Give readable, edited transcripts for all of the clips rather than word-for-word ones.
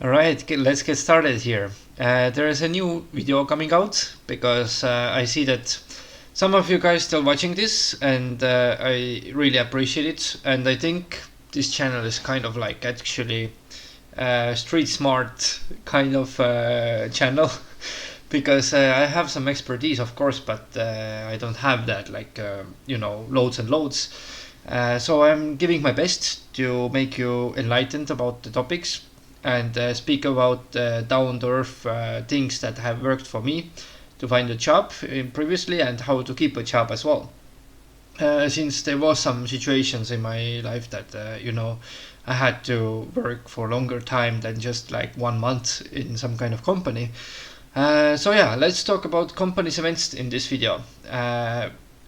Alright, let's get started here. There is a new video coming out because I see that some of you guys still watching this, and I really appreciate it. And I think this channel is kind of like actually street smart kind of channel because I have some expertise, of course, but I don't have that like loads and loads. So I'm giving my best to make you enlightened about the topics and speak about down to earth things that have worked for me to find a job previously and how to keep a job as well. Since there was some situations in my life that I had to work for a longer time than just like 1 month in some kind of company. So yeah, let's talk about companies events in this video.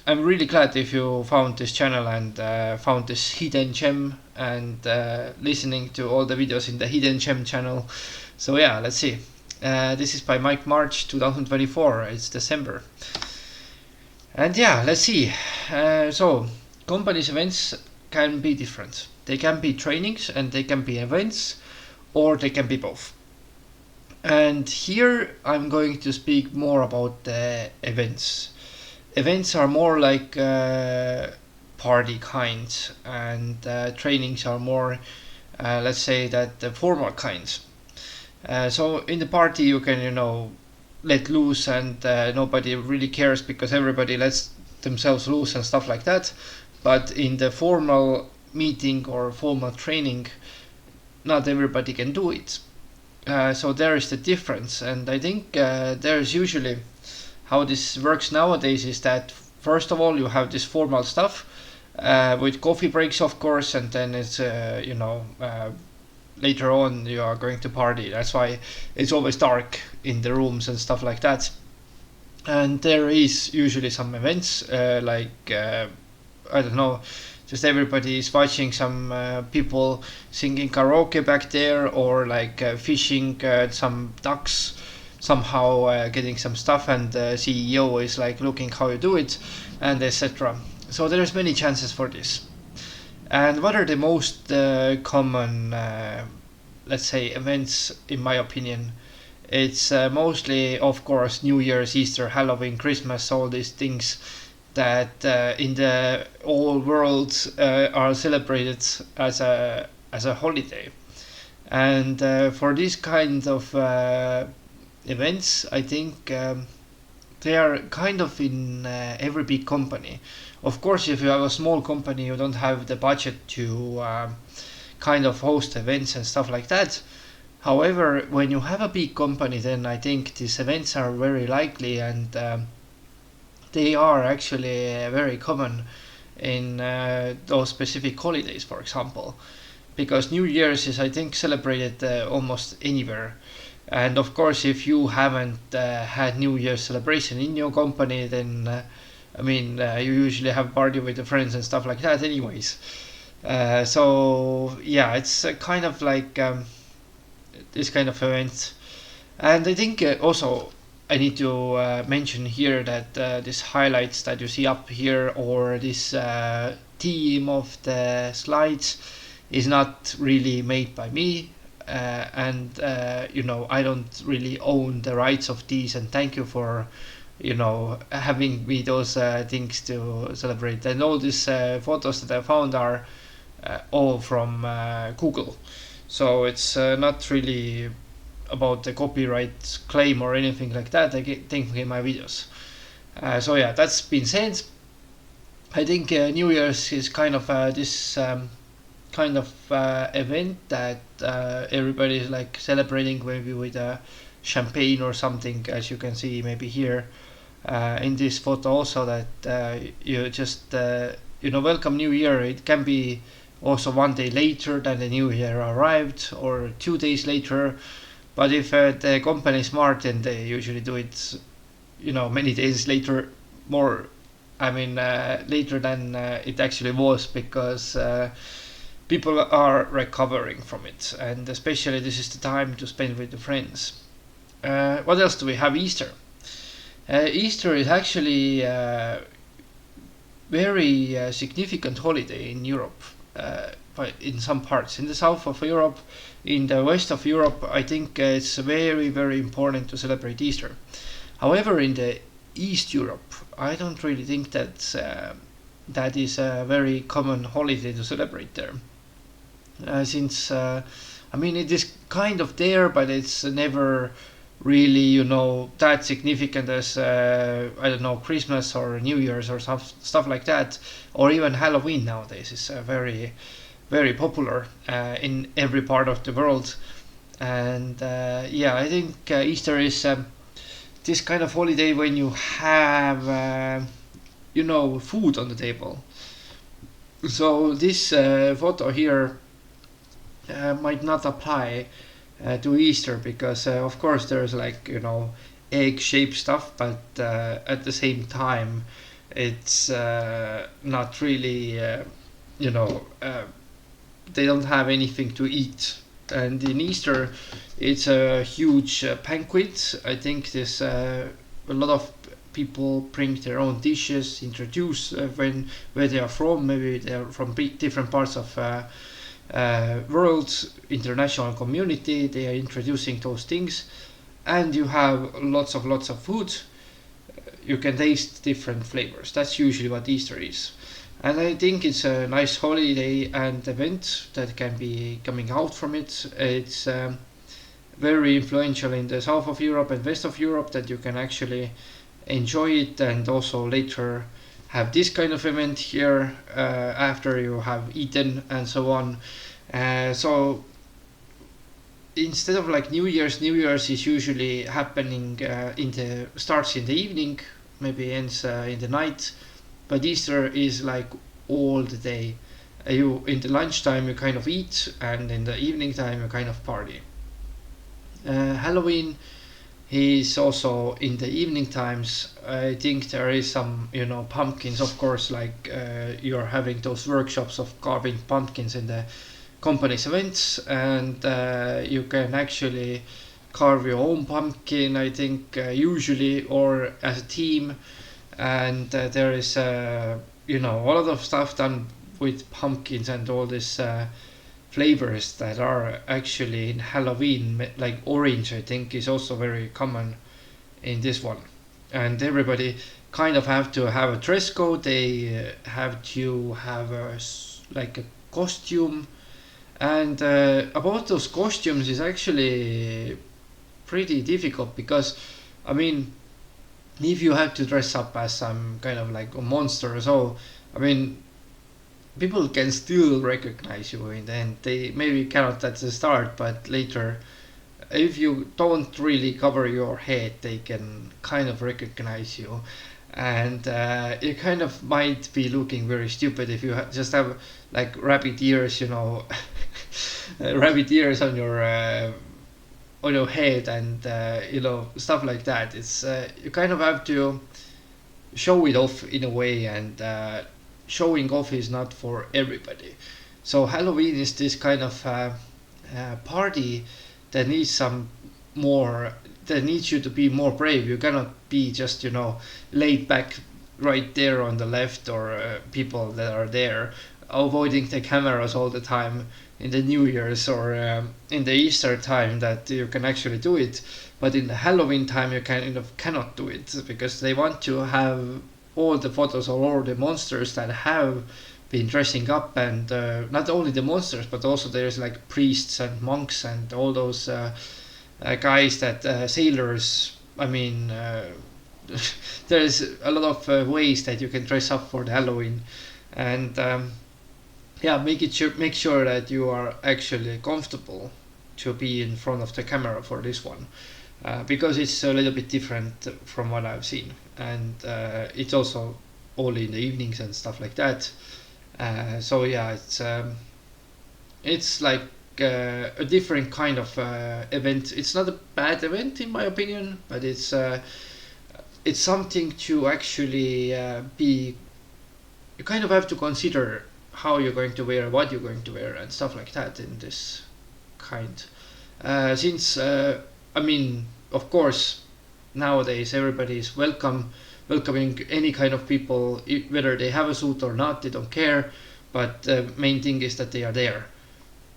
I'm really glad if you found this channel and found this hidden gem and listening to all the videos in the hidden gem channel. So yeah, let's see. This is by Mike March 2024. It's December. And yeah, let's see. So companies events can be different. They can be trainings and they can be events, or they can be both. And here I'm going to speak more about the events. Events are more like party kinds, and trainings are more, let's say that the formal kinds. So in the party you can let loose, and nobody really cares because everybody lets themselves loose and stuff like that. But in the formal meeting or formal training, not everybody can do it. So there is the difference, and I think there's usually how this works nowadays is that first of all you have this formal stuff with coffee breaks, of course, and then it's later on you are going to party. That's why it's always dark in the rooms and stuff like that. And there is usually some events I don't know, just everybody is watching some people singing karaoke back there, or like fishing some ducks, somehow getting some stuff, and the CEO is like looking how you do it, and etc. So there's many chances for this. And what are the most common, let's say, events in my opinion? It's mostly, of course, New Year's, Easter, Halloween, Christmas, all these things that in the whole world are celebrated as a holiday. And for these kind of events, I think they are kind of in every big company. Of course, if you have a small company, you don't have the budget to kind of host events and stuff like that. However, when you have a big company, then I think these events are very likely, and they are actually very common in those specific holidays, for example, because New Year's is, I think, celebrated almost anywhere. And of course, if you haven't had New Year's celebration in your company, then you usually have party with the friends and stuff like that, anyways. So yeah, it's kind of like this kind of event. And I think also I need to mention here that this highlights that you see up here, or this theme of the slides, is not really made by me. And I don't really own the rights of these, and thank you for having me those things to celebrate. And all these photos that I found are all from Google, so it's not really about the copyright claim or anything like that. I think in my videos. So yeah, that's been said. I think New Year's is kind of this kind of event that everybody is like celebrating, maybe with a champagne or something, as you can see maybe here in this photo also, that you just welcome New Year. It can be also 1 day later than the New Year arrived, or 2 days later. But if the company is smart, then they usually do it many days later, more later than it actually was, because people are recovering from it, and especially this is the time to spend with the friends. What else do we have? Easter. Easter is actually a very significant holiday in Europe. but in some parts in the south of Europe, in the west of Europe, I think it's very very important to celebrate Easter. However, in the East Europe, I don't really think that is a very common holiday to celebrate there. Since I mean, it is kind of there, but it's never really, that significant as I don't know, Christmas or New Year's or stuff like that, or even Halloween nowadays is very very popular in every part of the world. And yeah, I think Easter is this kind of holiday when you have food on the table. So this photo here might not apply to Easter because of course there's like egg shaped stuff, but at the same time it's not really they don't have anything to eat. And in Easter it's a huge banquet. I think this a lot of people bring their own dishes, introduce where they are from. Maybe they are from different parts of world, international community. They are introducing those things, and you have lots of food. You can taste different flavors. That's usually what Easter is. And I think it's a nice holiday and event that can be coming out from it. It's very influential in the south of Europe and west of Europe, that you can actually enjoy it, and also later have this kind of event here after you have eaten and so on. So instead of like New Year's is usually happening starts in the evening, maybe ends in the night, but Easter is like all the day. You in the lunchtime you kind of eat, and in the evening time you kind of party. Halloween is also in the evening times. I think there is some pumpkins, of course, like you're having those workshops of carving pumpkins in the company's events, and you can actually carve your own pumpkin, I think, usually, or as a team. And there is a lot of stuff done with pumpkins and all this flavors that are actually in Halloween, like orange, I think, is also very common in this one. And everybody kind of have to have a dress code. They have to have like a costume. And about those costumes is actually pretty difficult because, I mean, if you have to dress up as some kind of like a monster or so, I mean, people can still recognize you in the end. They maybe cannot at the start, but later, if you don't really cover your head, they can kind of recognize you. And you kind of might be looking very stupid if you just have like rabbit ears, rabbit ears on your head, and stuff like that. It's you kind of have to show it off in a way, and showing off is not for everybody. So Halloween is this kind of party that needs some more, that needs you to be more brave. You cannot be just laid back right there on the left, or people that are there avoiding the cameras all the time in the New Year's or in the Easter time, that you can actually do it. But in the Halloween time you kind of cannot do it, because they want to have all the photos of all the monsters that have been dressing up. And not only the monsters, but also there's like priests and monks and all those guys that sailors. I mean, there's a lot of ways that you can dress up for the Halloween. And yeah, make sure that you are actually comfortable to be in front of the camera for this one, because it's a little bit different from what I've seen. And it's also only in the evenings and stuff like that. So yeah, it's like a different kind of event. It's not a bad event in my opinion, but it's something to actually be. You kind of have to consider how you're going to wear, what you're going to wear, and stuff like that in this kind. Since I mean, of course, nowadays everybody is welcoming any kind of people, whether they have a suit or not. They don't care. but the main thing is that they are there.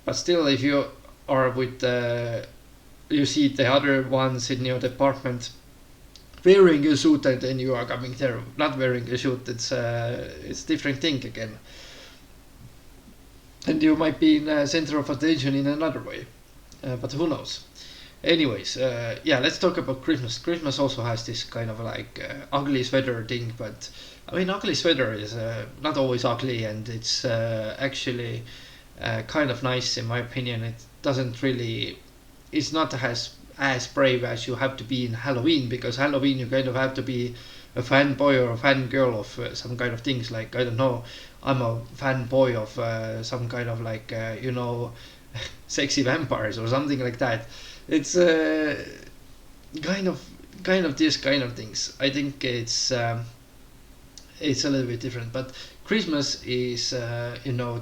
But still, if you are with you see the other ones in your department wearing a suit and then you are coming there not wearing a suit, it's different thing again. And you might be in the center of attention in another way, but who knows. Anyways, yeah, let's talk about Christmas. Christmas also has this kind of like ugly sweater thing, but I mean, ugly sweater is not always ugly, and it's actually kind of nice in my opinion. It doesn't really, it's not as brave as you have to be in Halloween, because Halloween you kind of have to be a fanboy or a fangirl of some kind of things, like I don't know, I'm a fanboy of some kind of like sexy vampires or something like that. It's kind of this kind of things. I think it's a little bit different, but Christmas is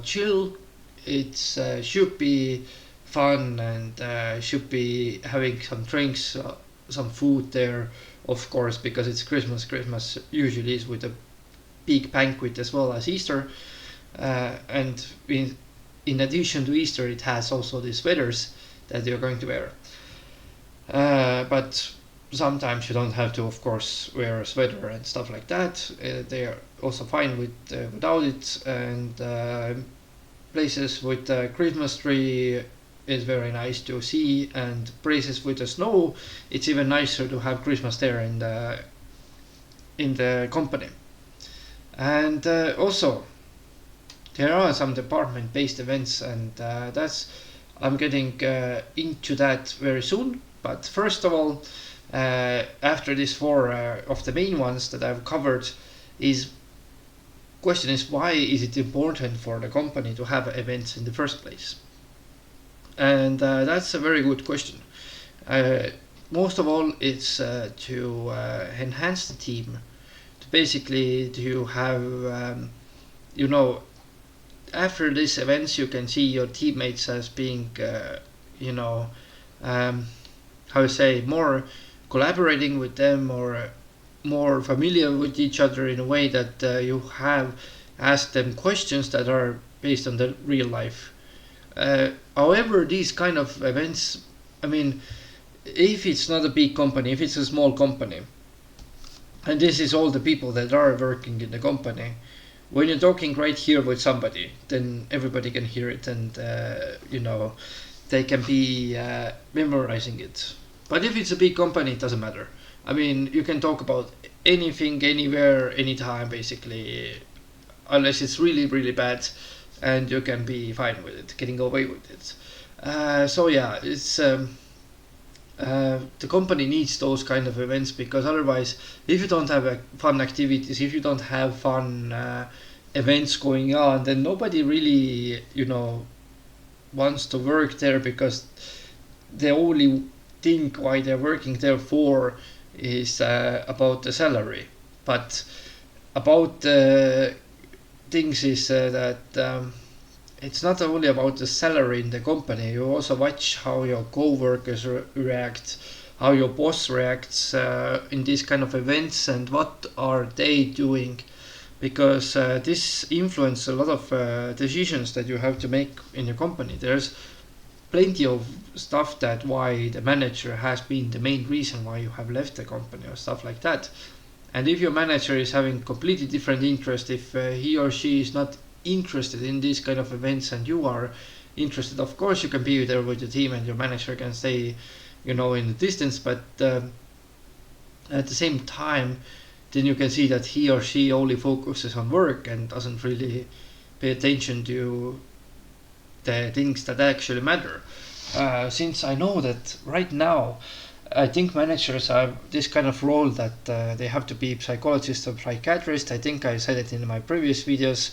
chill. It's should be fun, and should be having some drinks, some food there, of course, because it's Christmas. Christmas usually is with a big banquet as well as Easter, and in addition to Easter, it has also these sweaters that you're going to wear. But sometimes you don't have to, of course, wear a sweater and stuff like that. They are also fine without it, and places with a Christmas tree is very nice to see, and places with the snow, it's even nicer to have Christmas there in the company. And also, there are some department-based events, and that's I'm getting into that very soon. But first of all, after these four of the main ones that I've covered, is question is, why is it important for the company to have events in the first place? And that's a very good question. Most of all, it's to enhance the team, to basically to have after these events you can see your teammates as being how to say, more collaborating with them, or more familiar with each other in a way that you have asked them questions that are based on the real life. However, these kind of events, I mean, if it's not a big company, if it's a small company, and this is all the people that are working in the company, when you're talking right here with somebody, then everybody can hear it, and they can be memorizing it. But if it's a big company, it doesn't matter. I mean, you can talk about anything, anywhere, anytime, basically, unless it's really, really bad, and you can be fine with it, getting away with it. So yeah, it's the company needs those kind of events, because otherwise, if you don't have fun activities, if you don't have fun events going on, then nobody really wants to work there, because the only thing why they're working there for is about the salary. But about the things is that it's not only about the salary in the company. You also watch how your co-workers react, how your boss reacts in these kind of events, and what are they doing, because this influences a lot of decisions that you have to make in your company. There's plenty of stuff that why the manager has been the main reason why you have left the company, or stuff like that. And if your manager is having completely different interest, if he or she is not interested in these kind of events and you are interested, of course you can be there with your team, and your manager can stay in the distance, but at the same time, then you can see that he or she only focuses on work and doesn't really pay attention to the things that actually matter. Since I know that right now, I think managers have this kind of role that they have to be psychologist or psychiatrist. I think I said it in my previous videos,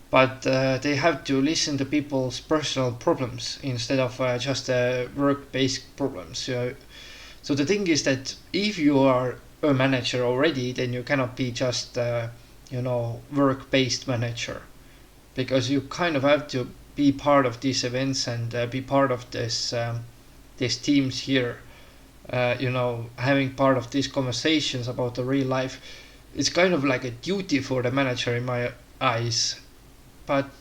but they have to listen to people's personal problems instead of just work-based problems. So the thing is that if you are a manager already, then you cannot be just work-based manager, because you kind of have to be part of these events and be part of these teams here. Having part of these conversations about the real life, it's kind of like a duty for the manager in my eyes. but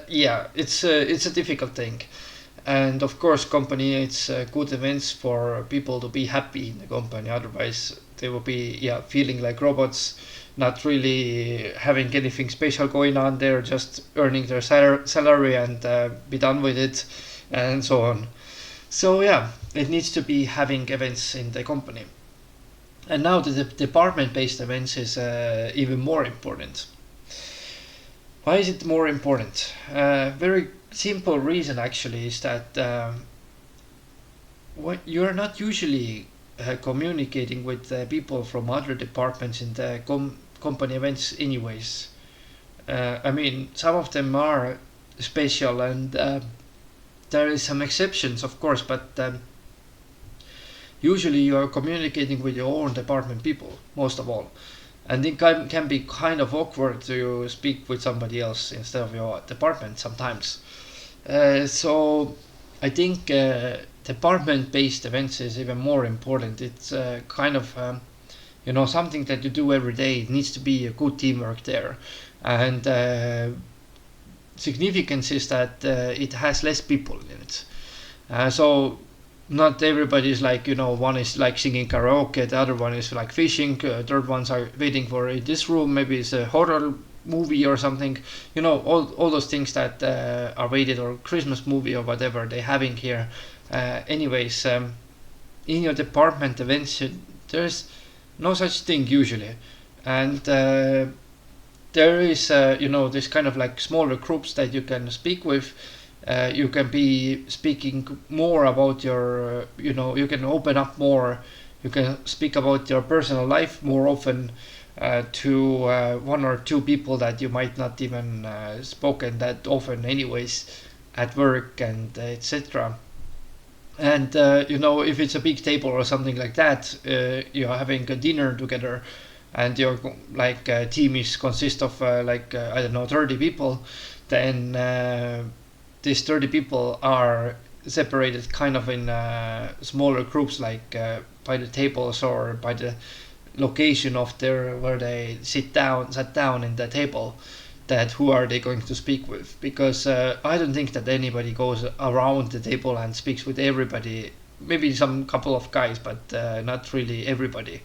yeah, it's a difficult thing. And of course, company it's good events for people to be happy in the company. Otherwise, they will be feeling like robots, not really having anything special going on. They're just earning their salary and be done with it, and so on. So yeah, it needs to be having events in the company. And now the department-based events is even more important. Why is it more important? Very simple reason actually is that what you're not usually communicating with people from other departments in the company events anyways. I mean, some of them are special and there is some exceptions of course, but usually you are communicating with your own department people most of all, and it can be kind of awkward to speak with somebody else instead of your department sometimes. So I think department-based events is even more important. It's kind of something that you do every day. It needs to be a good teamwork there, and significance is that it has less people in it. So not everybody is like, one is like singing karaoke, the other one is like fishing, third ones are waiting for this room, maybe it's a horror movie or something, all those things that are waited, or Christmas movie or whatever they having here. Anyways, in your department events, there's no such thing usually, and there is this kind of like smaller groups that you can speak with. You can be speaking more about your you can open up more, you can speak about your personal life more often to one or two people that you might not even spoken that often anyways at work, and etc. And if it's a big table or something like that, you're having a dinner together, and your like team is consist of I don't know, 30 people, then these 30 people are separated kind of in smaller groups, like by the tables or by the location of their where they sat down in the table, that who are they going to speak with, because I don't think that anybody goes around the table and speaks with everybody. Maybe some couple of guys, but not really everybody.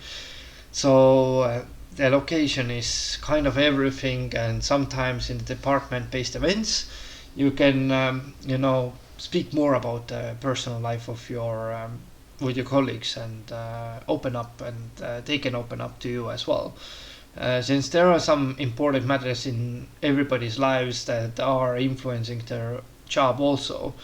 So the location is kind of everything, and sometimes in the department based events you can speak more about the personal life of your with your colleagues, and open up, and they can open up to you as well. Since there are some important matters in everybody's lives that are influencing their job also,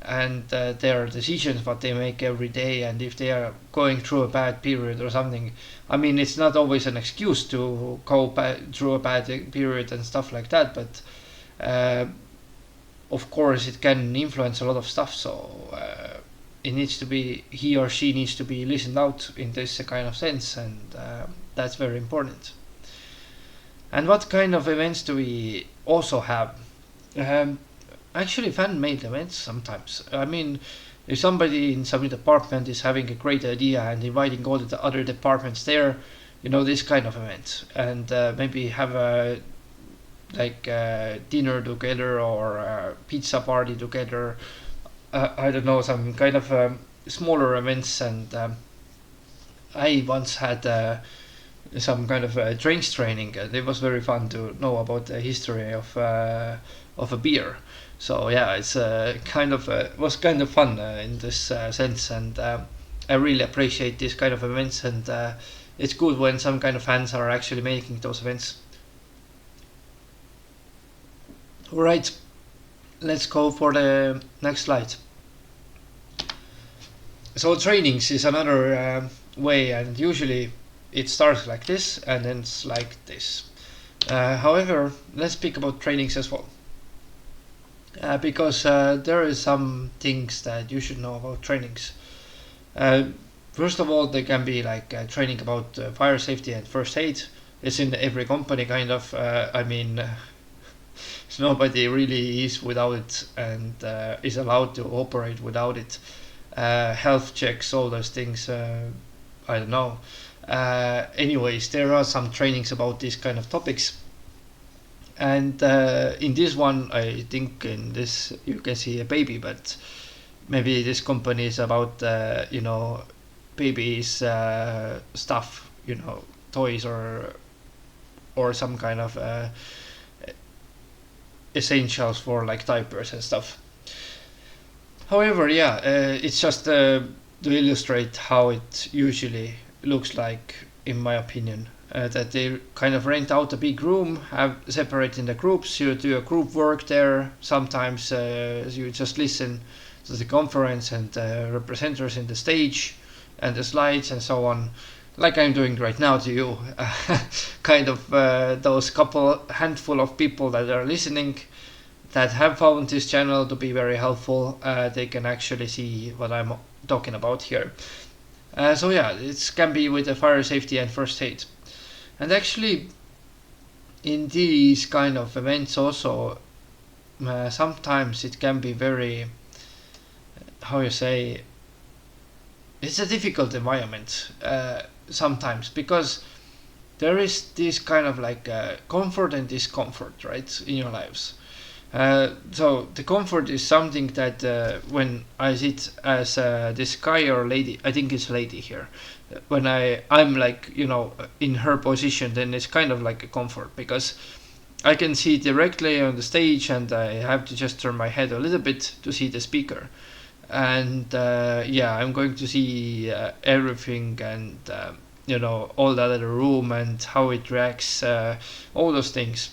and their decisions what they make every day, and if they are going through a bad period or something. I mean, it's not always an excuse to go through a bad period and stuff like that, but of course it can influence a lot of stuff. So it needs to be, he or she needs to be listened out in this kind of sense, and that's very important. And what kind of events do we also have? Um, Actually, fan-made events sometimes. I mean, if somebody in some department is having a great idea and inviting all the other departments there, this kind of event, and maybe have a dinner together, or a pizza party together. I don't know, some kind of smaller events. And I once had some kind of drinks training, and it was very fun to know about the history of a beer. So yeah, it's kind of was kind of fun in this sense, and I really appreciate this kind of events, and it's good when some kind of fans are actually making those events. All right, let's go for the next slide. So trainings is another way, and usually it starts like this and ends like this. However, let's speak about trainings as well, because there is some things that you should know about trainings. Uh, First of all, there can be like training about fire safety and first aid. It's in every company kind of. I mean, nobody really is without it, and is allowed to operate without it. Health checks, all those things. I don't know. Anyways, there are some trainings about these kind of topics, And in this one, I think in this you can see a baby, but maybe this company is about babies stuff, toys or some kind of essentials for like diapers and stuff. However, yeah, it's just to illustrate how it usually looks like, in my opinion. That they kind of rent out a big room, have separate in the groups. You do a group work there. Sometimes you just listen to the conference and representatives in the stage and the slides and so on, like I'm doing right now to you. Kind of those couple handful of people that are listening that have found this channel to be very helpful. They can actually see what I'm talking about here. So yeah, it can be with the fire safety and first aid. And actually, in these kind of events also, sometimes it can be very, how you say, it's a difficult environment sometimes, because there is this kind of like comfort and discomfort, right, in your lives. So the comfort is something that when I sit as this guy or lady, I think it's lady here, when I'm like in her position, then it's kind of like a comfort, because I can see directly on the stage and I have to just turn my head a little bit to see the speaker. And yeah, I'm going to see everything, and all the other room and how it reacts, all those things.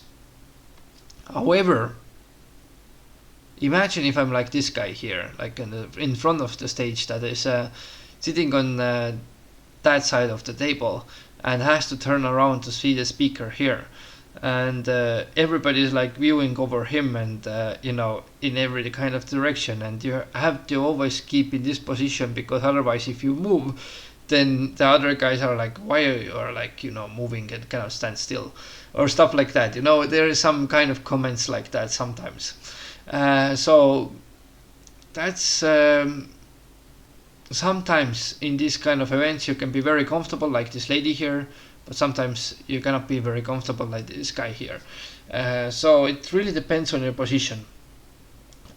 However, imagine if I'm like this guy here, like in front of the stage, that is sitting on that side of the table and has to turn around to see the speaker here, and everybody is like viewing over him, and in every kind of direction, and you have to always keep in this position, because otherwise if you move, then the other guys are like, why are you like moving and cannot stand still, or stuff like that. There is some kind of comments like that sometimes. So that's sometimes in these kind of events you can be very comfortable like this lady here, but sometimes you cannot be very comfortable like this guy here. So it really depends on your position,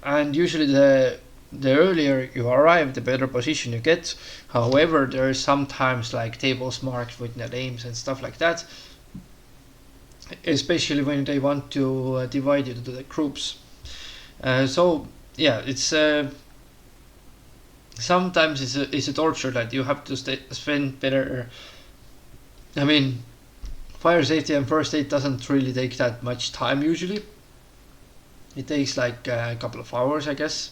and usually the earlier you arrive, the better position you get. However, there is sometimes like tables marked with the names and stuff like that, especially when they want to divide you into the groups. So yeah, it's sometimes it's a torture that you have to spend better. I mean, fire safety and first aid doesn't really take that much time usually. It takes like a couple of hours, I guess.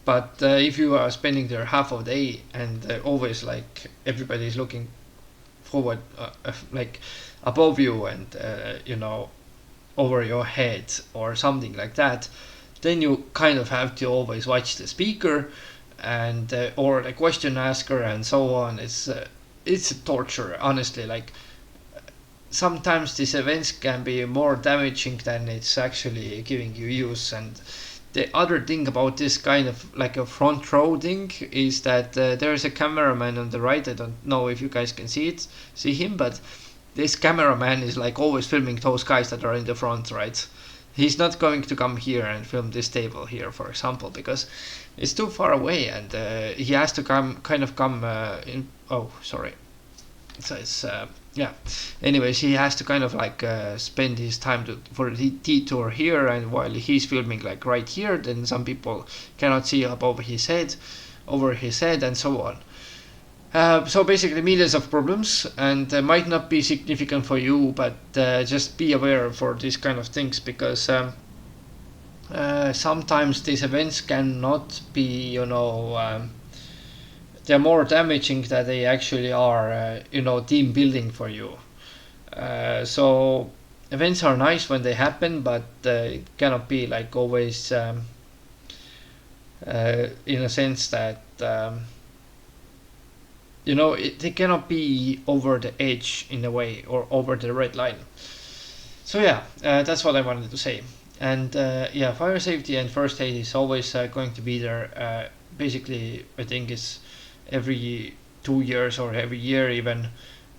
But if you are spending there half of the day, and always like everybody is looking forward, like above you, and over your head or something like that, then you kind of have to always watch the speaker and or the question asker and so on. It's a torture, honestly. Like sometimes these events can be more damaging than it's actually giving you use. And the other thing about this kind of like a front row thing is that there's a cameraman on the right. I don't know if you guys can see him, but this cameraman is like always filming those guys that are in the front, right? He's not going to come here and film this table here, for example, because it's too far away, and he has to come in. Oh, sorry. So it's yeah. Anyways, he has to kind of like spend his time for the detour here, and while he's filming like right here, then some people cannot see above his head, over his head, and so on. So basically millions of problems, and might not be significant for you, but just be aware for these kind of things, because sometimes these events cannot be, they're more damaging than they actually are, team building for you. So events are nice when they happen, but it cannot be like always in a sense that they cannot be over the edge in a way, or over the red line. So yeah, that's what I wanted to say. And yeah, fire safety and first aid is always going to be there. Basically, I think it's every 2 years or every year even.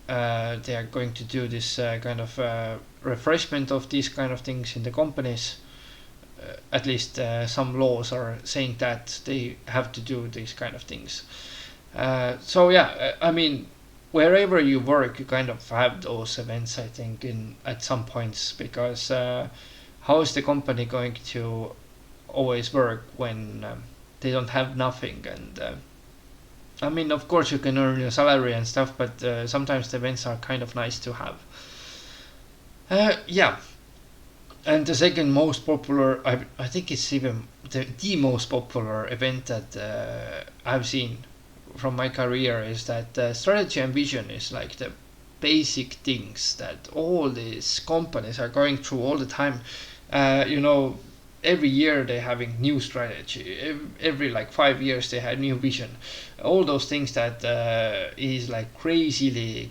they are going to do this kind of refreshment of these kind of things in the companies. At least some laws are saying that they have to do these kind of things. So yeah, I mean, wherever you work, you kind of have those events. I think in at some points, because how is the company going to always work when they don't have nothing? And I mean, of course, you can earn your salary and stuff, but sometimes the events are kind of nice to have. Yeah, and the second most popular, I think it's even the most popular event that I've seen from my career is that strategy and vision is like the basic things that all these companies are going through all the time. You know, every year they're having new strategy. Every like 5 years they have new vision. All those things that is like crazily,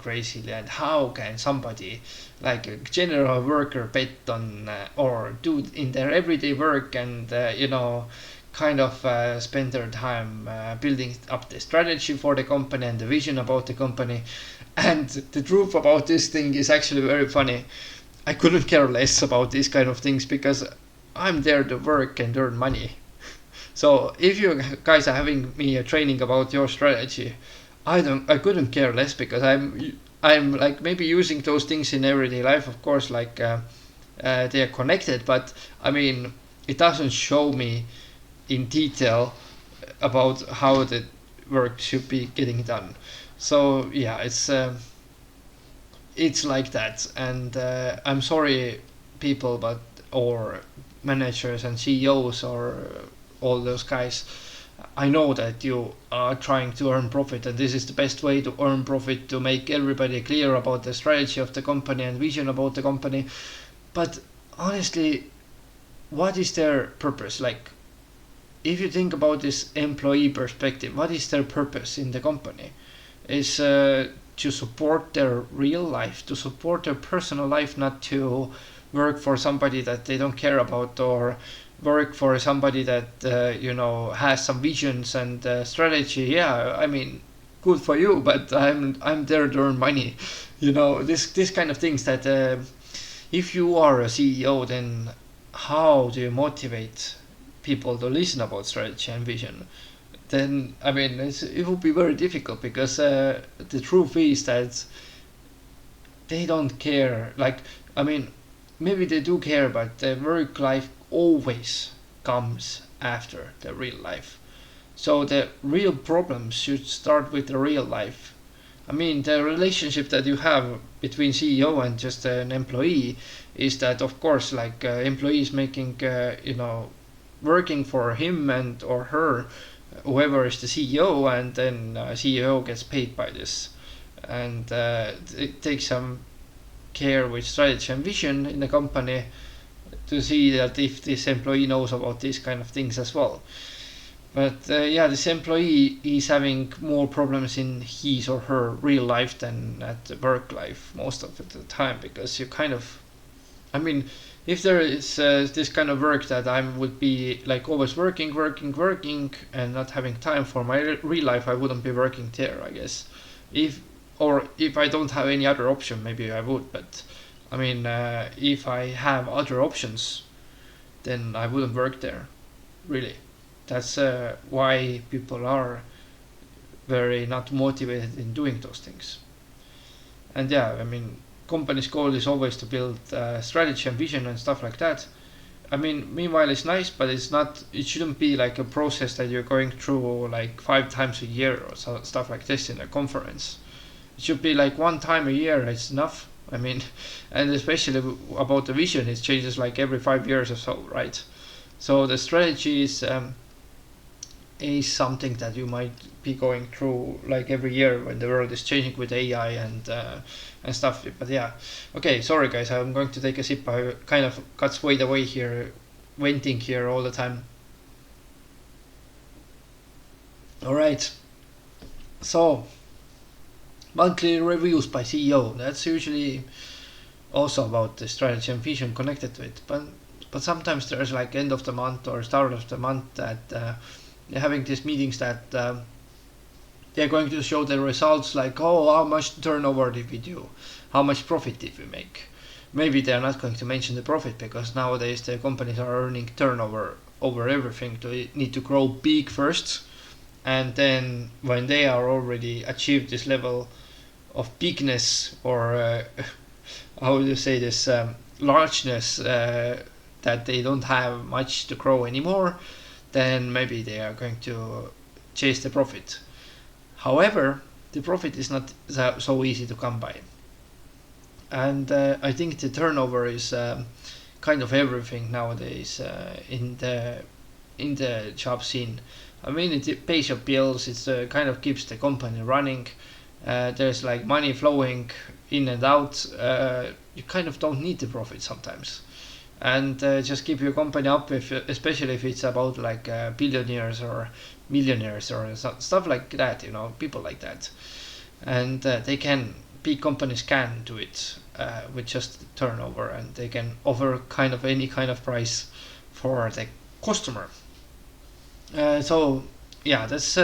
and how can somebody like a general worker bet on or do in their everyday work and kind of spend their time building up the strategy for the company and the vision about the company. And the truth about this thing is actually very funny. I couldn't care less about these kind of things because I'm there to work and earn money. So if you guys are having me a training about your strategy, I couldn't care less because I'm like maybe using those things in everyday life, of course, like they are connected, but I mean it doesn't show me in detail about how the work should be getting done. So yeah, it's like that, and I'm sorry, people, but or managers and CEOs or all those guys. I know that you are trying to earn profit, and this is the best way to earn profit to make everybody clear about the strategy of the company and vision about the company. But honestly, what is their purpose? Like, if you think about this employee perspective, what is their purpose in the company? Is to support their real life, to support their personal life, not to work for somebody that they don't care about, or work for somebody that has some visions and strategy. Yeah, I mean, good for you, but I'm there to earn money. This kind of things that if you are a CEO, then how do you motivate people to listen about strategy and vision? Then I mean it would be very difficult because the truth is that they don't care. Like, I mean, maybe they do care, but the work life always comes after the real life. So the real problems should start with the real life. I mean, the relationship that you have between CEO and just an employee is that, of course, like employees making, working for him and or her, whoever is the CEO, and then CEO gets paid by this, and it takes some care with strategy and vision in the company to see that if this employee knows about these kind of things as well. But yeah, this employee is having more problems in his or her real life than at the work life most of the time, because you kind of, I mean, if there is this kind of work that I would be like always working and not having time for my real life, I wouldn't be working there, I guess. If I don't have any other option, maybe I would. But I mean, if I have other options, then I wouldn't work there. Really, that's why people are very not motivated in doing those things. And yeah, I mean, company's goal is always to build strategy and vision and stuff like that. I mean, meanwhile, it's nice, but it's not. It shouldn't be like a process that you're going through like 5 times a year or stuff like this in a conference. It should be like one time a year. It's enough. I mean, and especially about the vision, it changes like every 5 years or so, right? So the strategy is something that you might be going through like every year when the world is changing with AI and stuff. But yeah, okay, sorry guys, I'm going to take a sip. I kind of got swayed away here, venting here all the time. All right, so monthly reviews by CEO. That's usually also about the strategy and vision connected to it. But sometimes there's like end of the month or start of the month that they're having these meetings that they're going to show the results like, oh, how much turnover did we do, how much profit did we make. Maybe they're not going to mention the profit because nowadays the companies are earning turnover over everything. They need to grow big first, and then when they are already achieved this level of bigness, or how do you say this, largeness, that they don't have much to grow anymore, then maybe they are going to chase the profit. However, the profit is not so easy to come by, and I think the turnover is kind of everything nowadays in the job scene. I mean, it pays your bills. It kind of keeps the company running. There's like money flowing in and out. You kind of don't need the profit sometimes, and just keep your company up. Especially if it's about like billionaires or millionaires or stuff like that. People like that, and big companies can do it with just turnover, and they can offer kind of any kind of price for the customer. So yeah, that's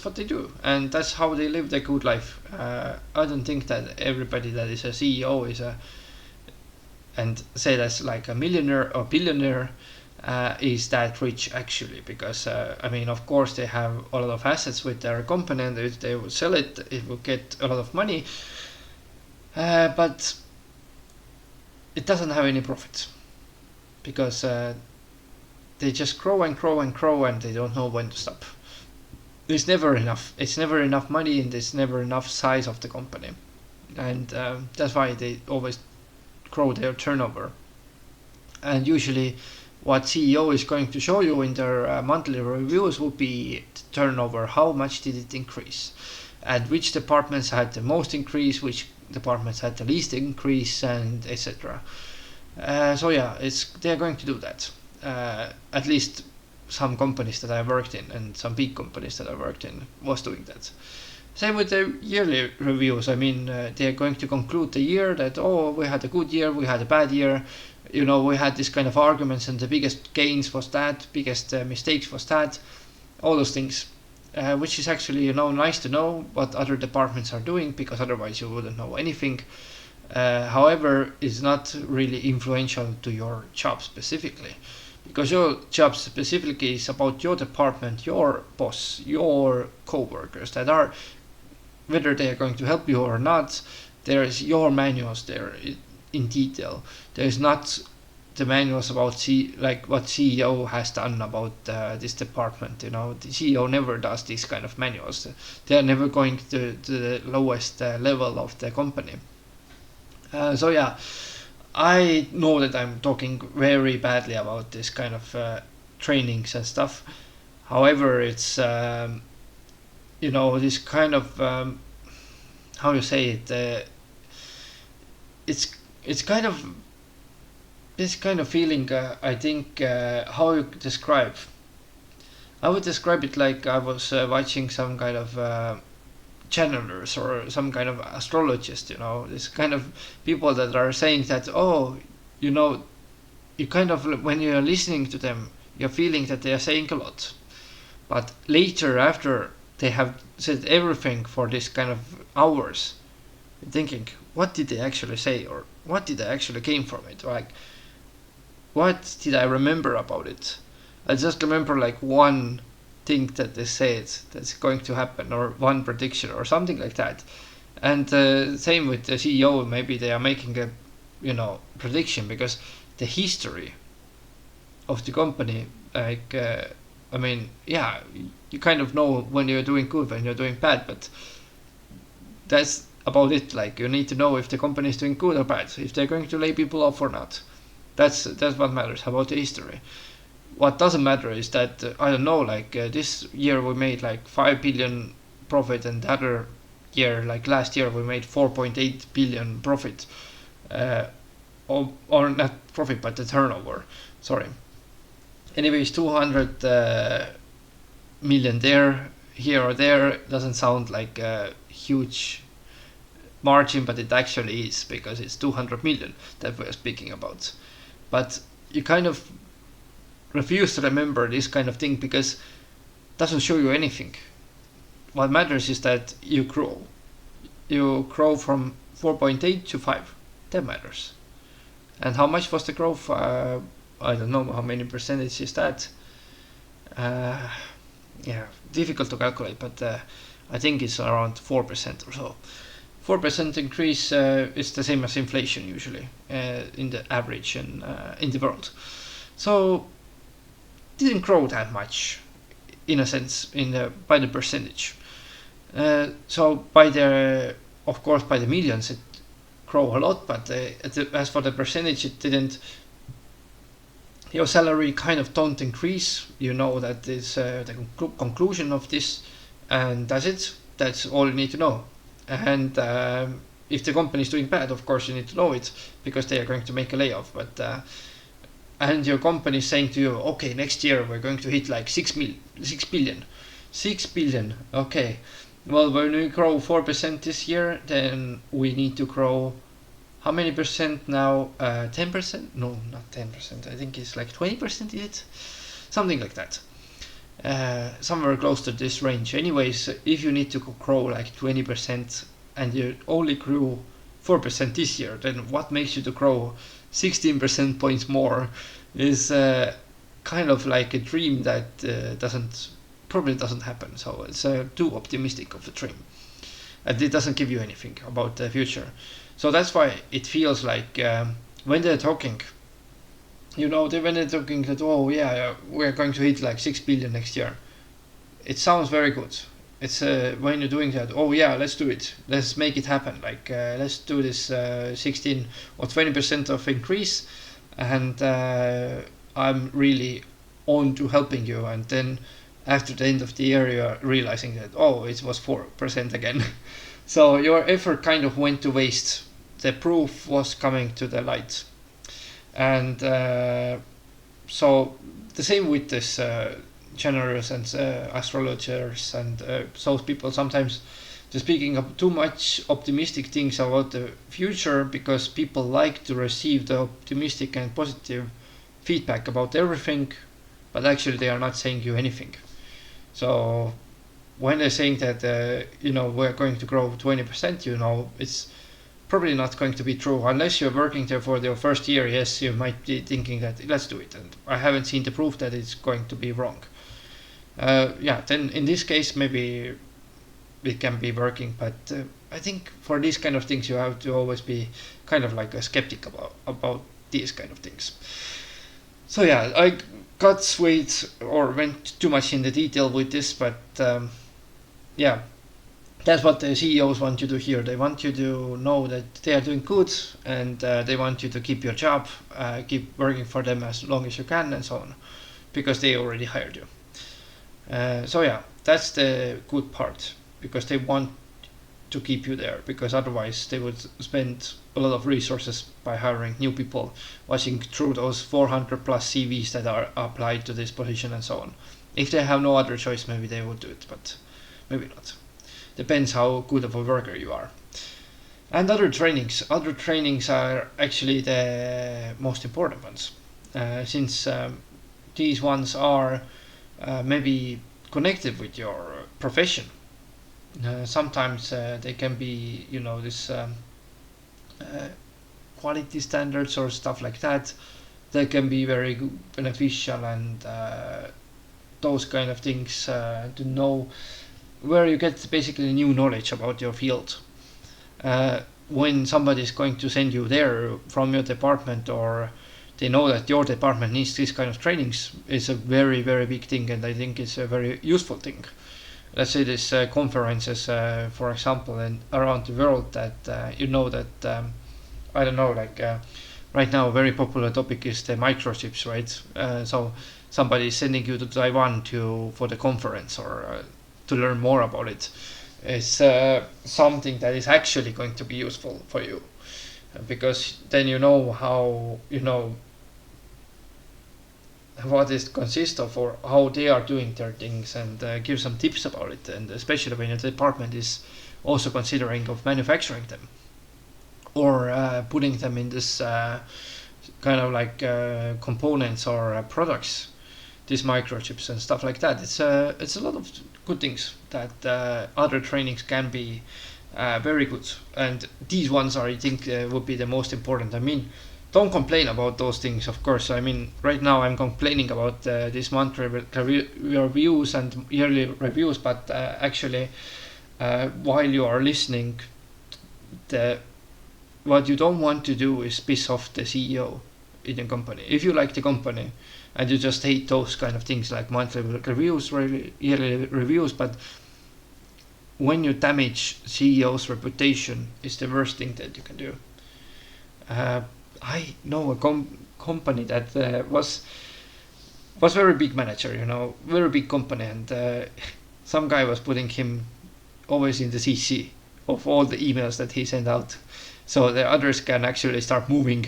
what they do, and that's how they live their good life. I don't think that everybody that is a CEO is and say that's like a millionaire or billionaire is that rich actually, because I mean, of course they have a lot of assets with their company, and if they would sell it, it would get a lot of money, but it doesn't have any profit because they just grow and grow and grow, and they don't know when to stop. It's never enough. It's never enough money, and there's never enough size of the company, and that's why they always grow their turnover. And usually, what CEO is going to show you in their monthly reviews will be turnover. How much did it increase, and which departments had the most increase, which departments had the least increase, and etc. So yeah, they're going to do that. At least some companies that I worked in, and some big companies that I worked in, was doing that. Same with the yearly reviews. I mean, they're going to conclude the year that, oh, we had a good year, we had a bad year. We had this kind of arguments, and the biggest gains was that, biggest mistakes was that, all those things, which is actually nice to know what other departments are doing, because otherwise you wouldn't know anything. However, it's not really influential to your job specifically, because your job specifically is about your department, your boss, your co-workers that are, whether they are going to help you or not. There's your manuals there in detail. There's not the manuals about like what CEO has done about this department. The CEO never does these kind of manuals. They are never going to the lowest level of the company. So yeah, I know that I'm talking very badly about this kind of trainings and stuff. However, it's this kind of how you say it. It's kind of this kind of feeling. I think how you describe. I would describe it like I was watching some kind of channelers or some kind of astrologist. This kind of people that are saying that, oh, you kind of, when you're listening to them, you're feeling that they are saying a lot, but later, after they have said everything for this kind of hours, you're thinking, what did they actually say, or what did I actually came from it? Like, what did I remember about it? I just remember like one thing that they said that's going to happen, or one prediction or something like that. And same with the CEO. Maybe they are making a prediction, because the history of the company, like I mean, yeah, you kind of know when you're doing good, when you're doing bad, but that's about it. Like, you need to know if the company is doing good or bad, if they're going to lay people off or not. That's what matters about the history. What doesn't matter is that I don't know, like this year we made like 5 billion profit, and the other year, like last year, we made 4.8 billion profit, or not profit, but the turnover. Sorry. Anyways, 200 million there, here or there, doesn't sound like a huge margin, but it actually is, because it's 200 million that we're speaking about. But you kind of refuse to remember this kind of thing, because it doesn't show you anything. what matters is that you grow. You grow from 4.8 to 5. That matters. And how much was the growth? I don't know how many percentage is that. Yeah, difficult to calculate, but I think it's around 4% or so. 4% increase is the same as inflation usually in the average in the world. So didn't grow that much in a sense by the percentage. So by the of course by the millions it grow a lot, but as for the percentage it didn't. Your salary kind of don't increase. You know that is the conclusion of this, and that's it. That's all you need to know. And if the company is doing bad, of course you need to know it because they are going to make a layoff. But and your company is saying to you, okay, next year we're going to hit like 6 billion. 6 billion. Okay. Well, when we grow 4% this year, then we need to grow how many percent now? 10%? No, not 10%. I think it's like 20% yet. Something like that. Somewhere close to this range. Anyways, if you need to grow like 20% and you only grew 4% this year, then what makes you to grow 16% points more is kind of like a dream that probably doesn't happen. So it's too optimistic of a dream, and it doesn't give you anything about the future. So that's why it feels like when they're talking, when they're talking that, oh yeah, we're going to hit like 6 billion next year, it sounds very good. It's when you're doing that, oh yeah, let's do it, let's make it happen, like let's do this 16 or 20% of increase, and I'm really on to helping you. And then after the end of the year you're realizing that, oh, it was 4% again. So your effort kind of went to waste. The proof was coming to the light. And so the same with this generators and astrologers and those people. Sometimes they're speaking of too much optimistic things about the future because people like to receive the optimistic and positive feedback about everything, but actually they are not saying you anything. So when they're saying that we're going to grow 20%, it's probably not going to be true unless you're working there for your first year. Yes, you might be thinking that let's do it, and I haven't seen the proof that it's going to be wrong. Then in this case maybe it can be working, but I think for these kind of things you have to always be kind of like a skeptic about these kind of things. So yeah, I got swayed or went too much in the detail with this, but that's what the CEOs want you to hear. They want you to know that they are doing good, and they want you to keep your job, keep working for them as long as you can, and so on, because they already hired you. That's the good part, because they want to keep you there, because otherwise they would spend a lot of resources by hiring new people, watching through those 400 plus CVs that are applied to this position and so on. If they have no other choice, maybe they would do it, but maybe not. Depends how good of a worker you are. And other trainings are actually the most important ones, since these ones are maybe connected with your profession. Sometimes they can be, this quality standards or stuff like that. They can be very beneficial, and those kind of things to know, where you get basically new knowledge about your field. When somebody is going to send you there from your department, or they know that your department needs this kind of trainings, is a very, very big thing, and I think it's a very useful thing. Let's say this conferences, for example, and around the world, that that I don't know, like right now a very popular topic is the microchips, right? So somebody is sending you to Taiwan for the conference, or to learn more about it. It's something that is actually going to be useful for you, because then you know how what it consists of, or how they are doing their things, and give some tips about it. And especially when your department is also considering of manufacturing them, or putting them in this kind of like components or products, these microchips and stuff like that. It's a lot of good things that other trainings can be very good, and these ones are, I think, would be the most important. I mean, don't complain about those things, of course. I mean, right now I'm complaining about this monthly reviews and yearly reviews, but actually, while you are listening, the what you don't want to do is piss off the CEO in the company. If you like the company and you just hate those kind of things like monthly reviews, yearly reviews, but when you damage CEO's reputation, is the worst thing that you can do. I know a company that was very big manager, very big company, and some guy was putting him always in the CC of all the emails that he sent out, so the others can actually start moving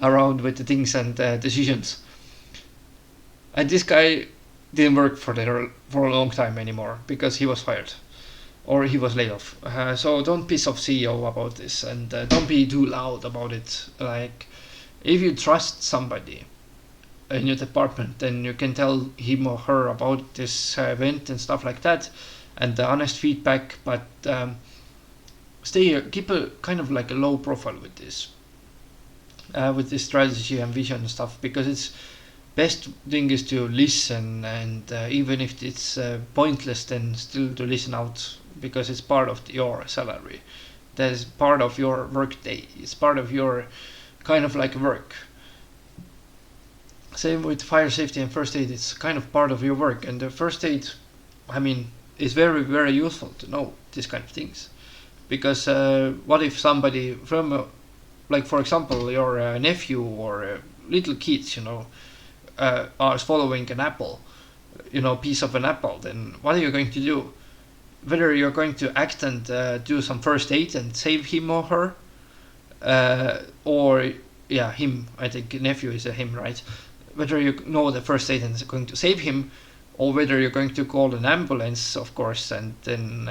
around with the things and decisions. And this guy didn't work for a long time anymore because he was fired or he was laid off. So don't piss off CEO about this, and don't be too loud about it. Like, if you trust somebody in your department, then you can tell him or her about this event and stuff like that, and the honest feedback. But keep a kind of like a low profile with this strategy and vision and stuff, because it's best thing is to listen, and even if it's pointless, then still to listen out, because it's part of your salary. That is part of your work day. It's part of your kind of like work. Same with fire safety and first aid. It's kind of part of your work, and the first aid, I mean, is very, very useful to know these kind of things, because what if somebody from like, for example, your nephew or little kids, are swallowing an apple, piece of an apple, then what are you going to do? Whether you're going to act and do some first aid and save him or her, or yeah, him. I think nephew is a him, right? Whether you know the first aid and is going to save him, or whether you're going to call an ambulance, of course, and then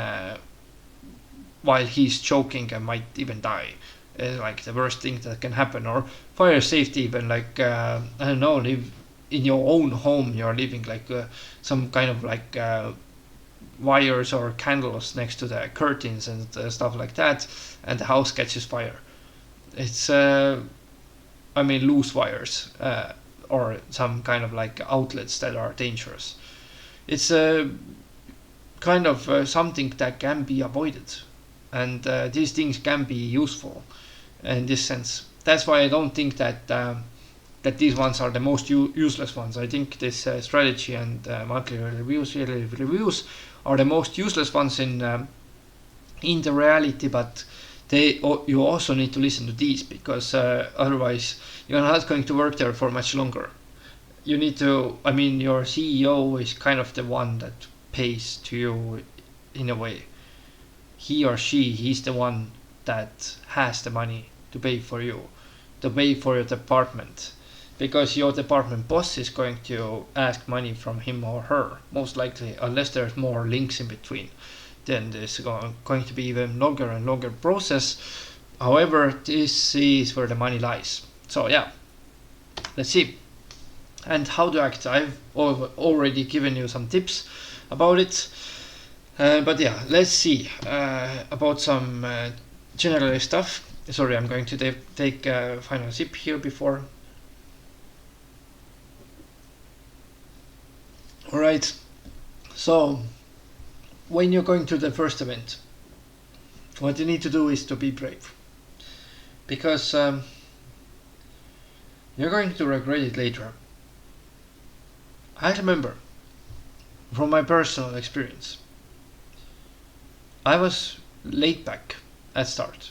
while he's choking and might even die, like the worst thing that can happen. Or fire safety, even like I don't know, live in your own home, you're leaving like some kind of like wires or candles next to the curtains and stuff like that, and the house catches fire. It's loose wires or some kind of like outlets that are dangerous. It's kind of something that can be avoided, and these things can be useful in this sense. That's why I don't think that these ones are the most useless ones. I think this strategy and monthly reviews, yearly reviews are the most useless ones in the reality, but you also need to listen to these, because otherwise you're not going to work there for much longer. You need to, your CEO is kind of the one that pays to you in a way. He's the one that has the money to pay for you, to pay for your department, because your department boss is going to ask money from him or her, most likely, unless there's more links in between. Then there's going to be even longer and longer process. However, this is where the money lies. So yeah, let's see. And how to act. I've already given you some tips about it. But yeah, let's see about some general stuff. Sorry, I'm going to take a final sip here before. Alright, so when you're going to the first event, what you need to do is to be brave, because you're going to regret it later. I remember from my personal experience, I was laid back at start,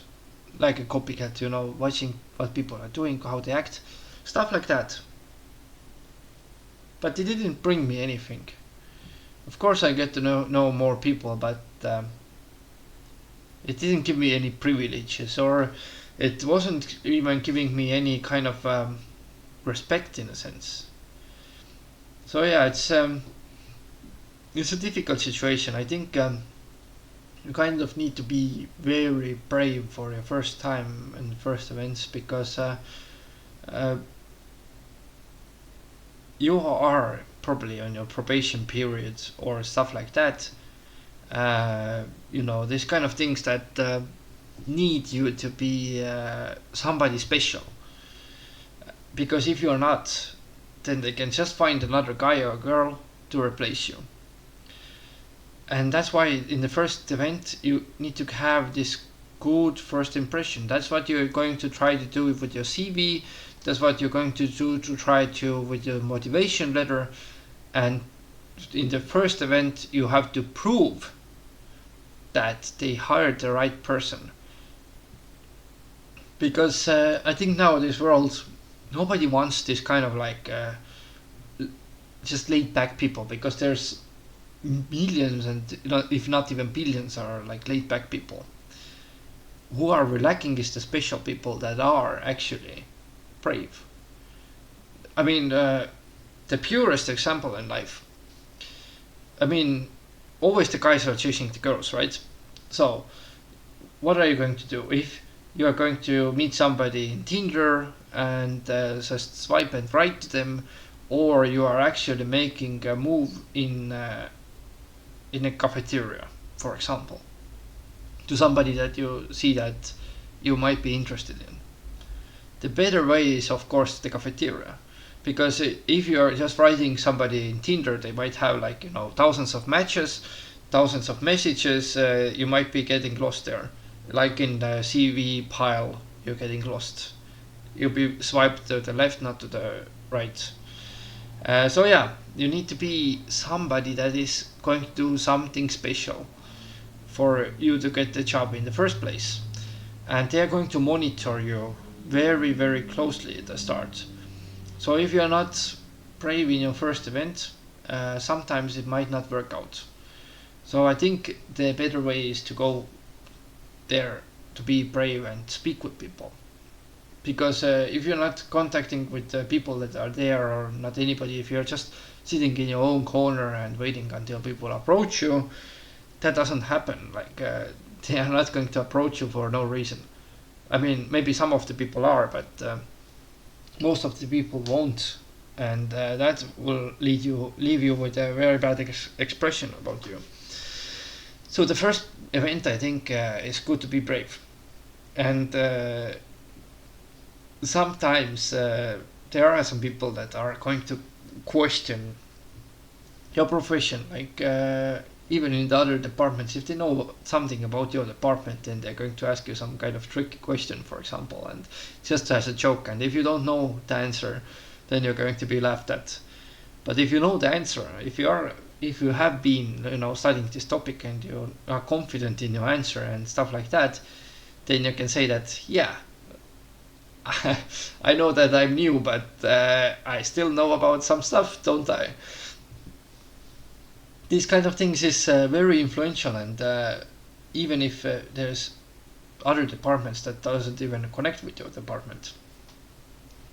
like a copycat, watching what people are doing, how they act, stuff like that. But it didn't bring me anything. Of course, I get to know more people, but it didn't give me any privileges, or it wasn't even giving me any kind of respect in a sense. So yeah, it's a difficult situation. I think you kind of need to be very brave for your first time and first events, because you are probably on your probation period or stuff like that, These kind of things that need you to be somebody special. Because if you're not, then they can just find another guy or girl to replace you. And that's why in the first event you need to have this good first impression. That's what you're going to try to do with your CV. That's what you're going to do to try to with your motivation letter. And in the first event you have to prove that they hired the right person. Because I think nowadays world nobody wants this kind of like just laid back people, because there's millions and if not even billions are like laid back people. Who are lacking is the special people that are actually brave. I mean, the purest example in life. I mean, always the guys are chasing the girls, right? So, what are you going to do if you are going to meet somebody in Tinder and just swipe and write to them, or you are actually making a move in a cafeteria, for example, to somebody that you see that you might be interested in? The better way is of course the cafeteria, because if you are just writing somebody in Tinder, they might have like thousands of matches, thousands of messages. You might be getting lost there, like in the CV pile. You're getting lost. You'll be swiped to the left, not to the right. So yeah, you need to be somebody that is going to do something special for you to get the job in the first place, and they are going to monitor you very very closely at the start. So if you are not brave in your first event, sometimes it might not work out. So I think the better way is to go there, to be brave and speak with people. Because if you're not contacting with the people that are there, or not anybody, if you're just sitting in your own corner and waiting until people approach you, that doesn't happen. Like they are not going to approach you for no reason. I mean, maybe some of the people are, but most of the people won't, and that will leave you with a very bad expression about you. So the first event, I think, is good to be brave, and sometimes there are some people that are going to question your profession, like even in the other departments. If they know something about your department, then they're going to ask you some kind of tricky question, for example, and just as a joke. And if you don't know the answer, then you're going to be laughed at. But if you know the answer, if you have been studying this topic and you are confident in your answer and stuff like that, then you can say that, yeah, I know that I'm new, but I still know about some stuff, don't I? These kind of things is very influential, and even if there's other departments that doesn't even connect with your department,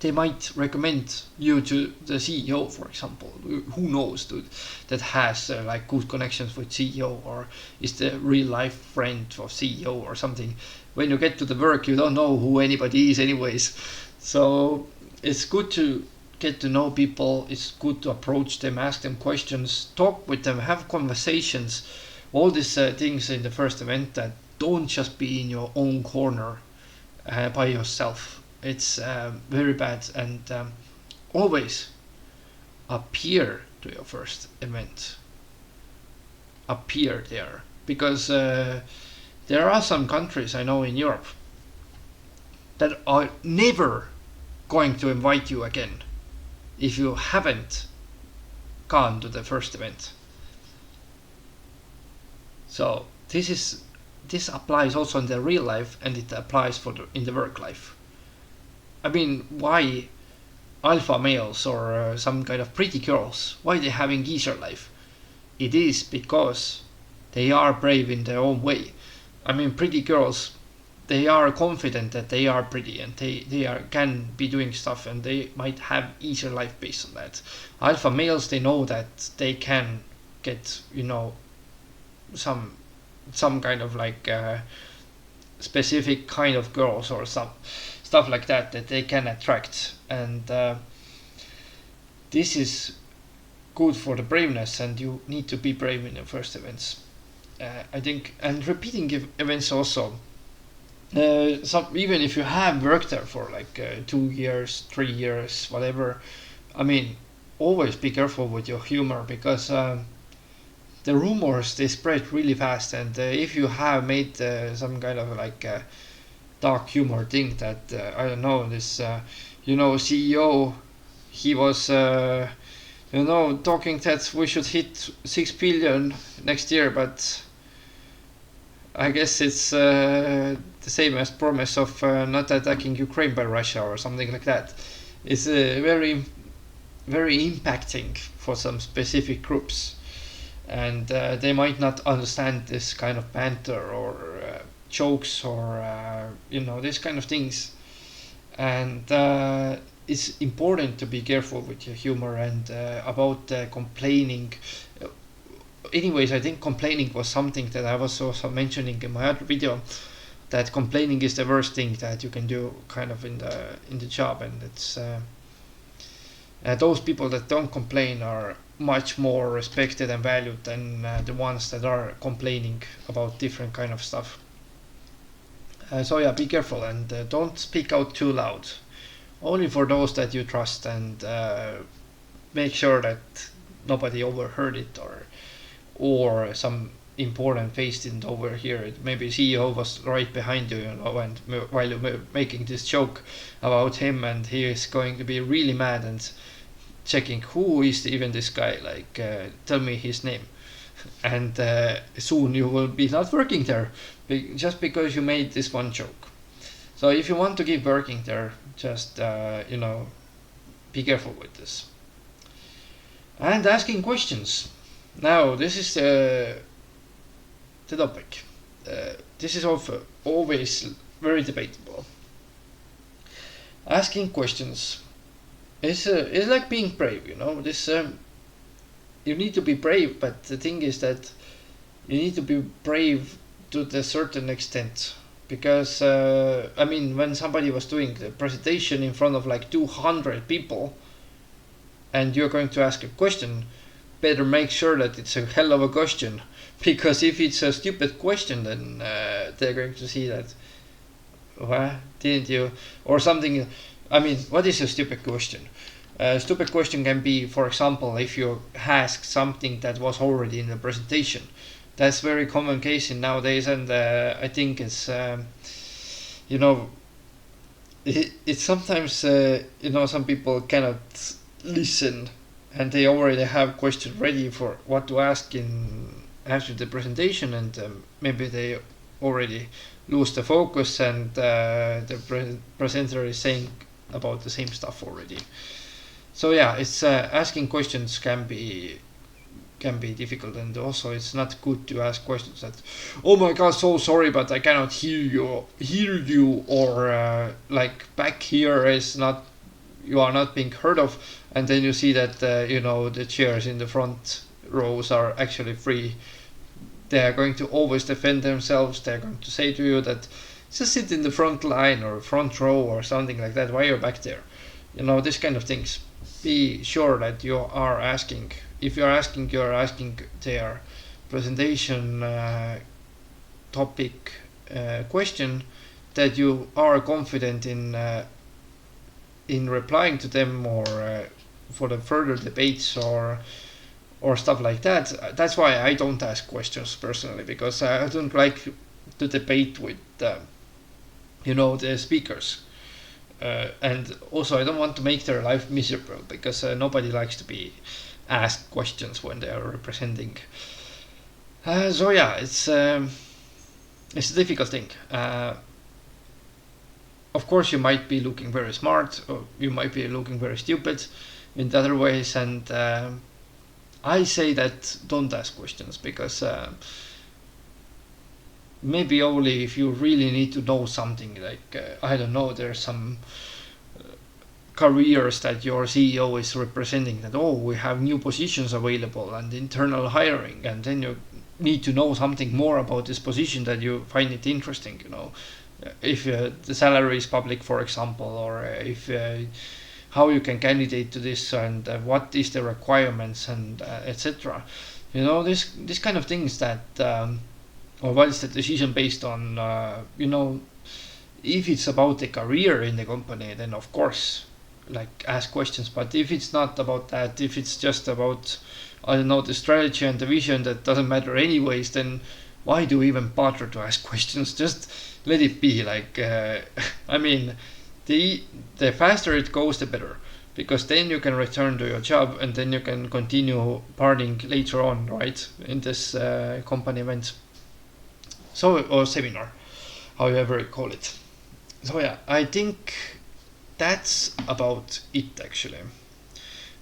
they might recommend you to the CEO, for example. Who knows, dude, that has like good connections with CEO, or is the real life friend of CEO or something. When you get to the work, you don't know who anybody is anyways. So it's good to get to know people. It's good to approach them, ask them questions, talk with them, have conversations. All these things in the first event, that don't just be in your own corner by yourself. It's very bad. And always appear to your first event. Appear there, because there are some countries I know in Europe that are never going to invite you again if you haven't gone to the first event. So this applies also in the real life, and it applies in the work life. I mean, why alpha males or some kind of pretty girls, why they having geezer life? It is because they are brave in their own way. I mean, pretty girls, they are confident that they are pretty, and they can be doing stuff, and they might have easier life based on that. Alpha males, they know that they can get some kind of like specific kind of girls or some stuff like that they can attract, and this is good for the braveness, and you need to be brave in the first events. I think, and repeating events also. Some, even if you have worked there for like 2 years, 3 years, whatever. I mean, always be careful with your humor because the rumors they spread really fast, and if you have made some kind of like dark humor thing that I don't know this, CEO, he was talking that we should hit 6 billion next year, but I guess it's the same as promise of not attacking Ukraine by Russia or something like that. It's very, very impacting for some specific groups, and they might not understand this kind of banter or jokes or these kind of things. And it's important to be careful with your humor and about complaining. Anyways, I think complaining was something that I was also mentioning in my other video, that complaining is the worst thing that you can do kind of in the job, and it's those people that don't complain are much more respected and valued than the ones that are complaining about different kind of stuff. So yeah, be careful and don't speak out too loud. Only for those that you trust, and make sure that nobody overheard it, or some important face didn't overhear it. Maybe CEO was right behind you, and while you're making this joke about him, and he is going to be really mad and checking who is even this guy. Like, tell me his name, and soon you will be not working there just because you made this one joke. So if you want to keep working there, just be careful with this. And asking questions. Now this is the topic. This is also always very debatable. Asking questions is like being brave. This you need to be brave, but the thing is that you need to be brave to a certain extent, because when somebody was doing the presentation in front of like 200 people, and you're going to ask a question, better make sure that it's a hell of a question, because if it's a stupid question, then they're going to see that, why didn't you, or something. What is a stupid question? A stupid question can be, for example, if you ask something that was already in the presentation. That's very common case in nowadays, and I think it's it's sometimes some people cannot listen, and they already have questions ready for what to ask in after the presentation, and maybe they already lose the focus, and the presenter is saying about the same stuff already. So yeah, it's asking questions can be difficult, and also it's not good to ask questions that, oh my god, so sorry, but I cannot hear you, or like back here is not, you are not being heard of, and then you see that the chairs in the front rows are actually free. They are going to always defend themselves. They're going to say to you that just sit in the front line or front row or something like that. Why you're back there? This kind of things. Be sure that you are asking. If you're asking their presentation topic question, that you are confident in replying to them, or for the further debates or stuff like that. That's why I don't ask questions personally, because I don't like to debate with the speakers. And also I don't want to make their life miserable, because nobody likes to be asked questions when they are representing. So yeah, it's a difficult thing. Of course, you might be looking very smart, or you might be looking very stupid in other ways, and I say that don't ask questions, because maybe only if you really need to know something, like I don't know, there's some careers that your CEO is representing, that we have new positions available and internal hiring, and then you need to know something more about this position that you find it interesting, if the salary is public, for example, or if how you can candidate to this, and what is the requirements, and etc. This kind of things that or what is the decision based on, if it's about the career in the company, then of course, like, ask questions. But if it's not about that, if it's just about, I don't know, the strategy and the vision that doesn't matter anyways, then why do we even bother to ask questions? Just let it be. Like, I mean, the faster it goes, the better, because then you can return to your job and then you can continue partying later on, right? In this company event, so, or seminar, however you call it. So yeah, I think that's about it actually,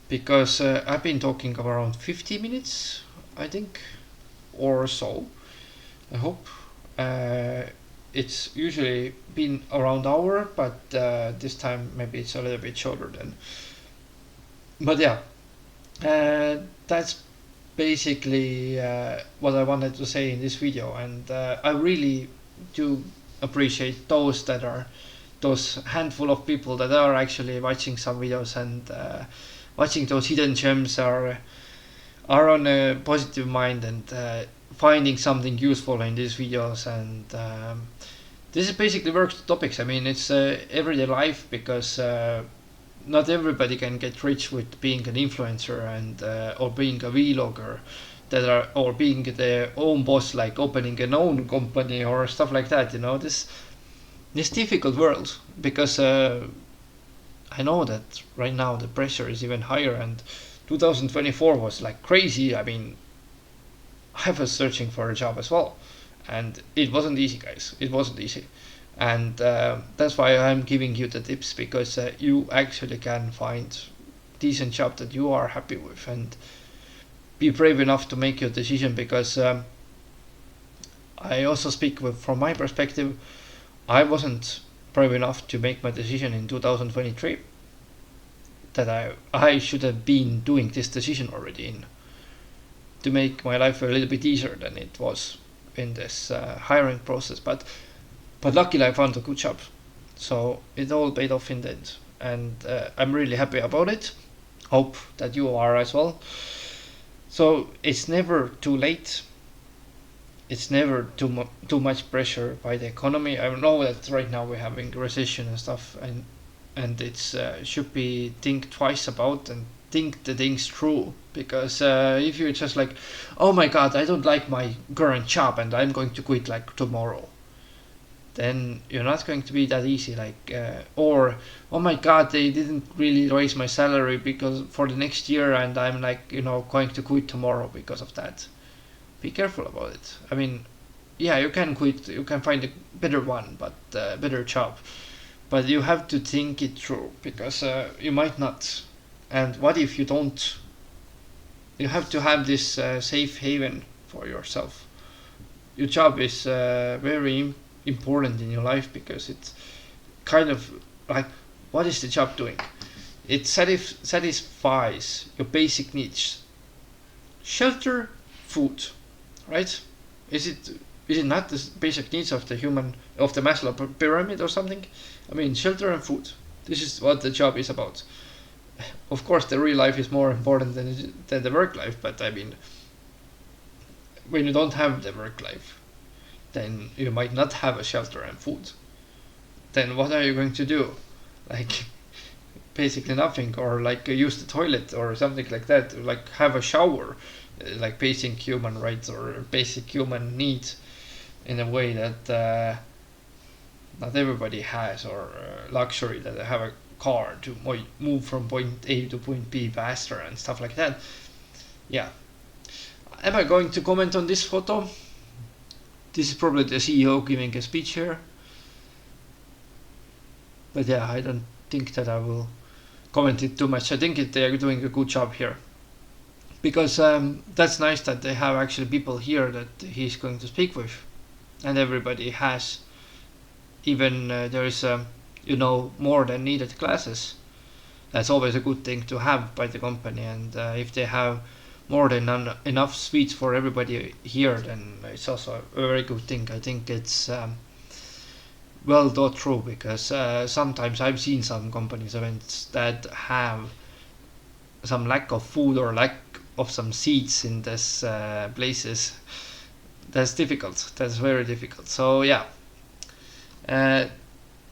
because I've been talking around 50 minutes, I think, or so. I hope. It's usually been around hour, but this time maybe it's a little bit shorter than. But yeah, that's basically what I wanted to say in this video, and I really do appreciate those handful of people that are actually watching some videos and watching those hidden gems are on a positive mind and finding something useful in these videos. And this is basically work topics. I mean, it's everyday life, because not everybody can get rich with being an influencer and or being a vlogger, or being their own boss, like opening an own company or stuff like that. This difficult world, because I know that right now the pressure is even higher, and 2024 was like crazy. I mean, I was searching for a job as well, and it wasn't easy, guys. It wasn't easy, and that's why I'm giving you the tips, because you actually can find decent job that you are happy with, and be brave enough to make your decision, because I also speak from my perspective. I wasn't brave enough to make my decision in 2023, that I should have been doing this decision already, to make my life a little bit easier than it was in this hiring process. But luckily I found a good job, so it all paid off in the end, and I'm really happy about it. Hope that you are as well. So it's never too late. It's never too much pressure by the economy. I know that right now we're having recession and stuff, and it's should be think twice about and think the things through, because if you're just like, oh my god, I don't like my current job and I'm going to quit like tomorrow, then you're not going to be that easy. Like, or oh my god, they didn't really raise my salary because for the next year, and I'm like, going to quit tomorrow because of that. Be careful about it. I mean, yeah, you can quit, you can find a better one, but better job, but you have to think it through, because you might not. And what if you don't? You have to have this safe haven for yourself. Your job is very important in your life, because it's kind of like, what is the job doing? It satisfies your basic needs: shelter, food, right? Is it not the basic needs of the Maslow pyramid or something? I mean, shelter and food. This is what the job is about. Of course, the real life is more important than the work life, but I mean, when you don't have the work life, then you might not have a shelter and food. Then what are you going to do? Like, basically nothing, or like use the toilet or something like that, or like have a shower, like basic human rights or basic human needs, in a way that not everybody has, or luxury that they have a car to move from point A to point B faster and stuff like that. Yeah. Am I going to comment on this photo? This is probably the CEO giving a speech here. But yeah, I don't think that I will comment it too much. I think they are doing a good job here, because that's nice that they have actually people here that he's going to speak with, and everybody has. Even there is more than needed classes. That's always a good thing to have by the company, and if they have more than enough suites for everybody here, then it's also a very good thing. I think it's well thought through, because sometimes I've seen some companies events that have some lack of food or lack of some seats in this places. That's difficult. That's very difficult. So yeah.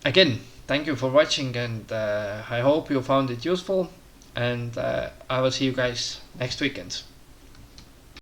Again, thank you for watching, and I hope you found it useful. And I will see you guys next weekend.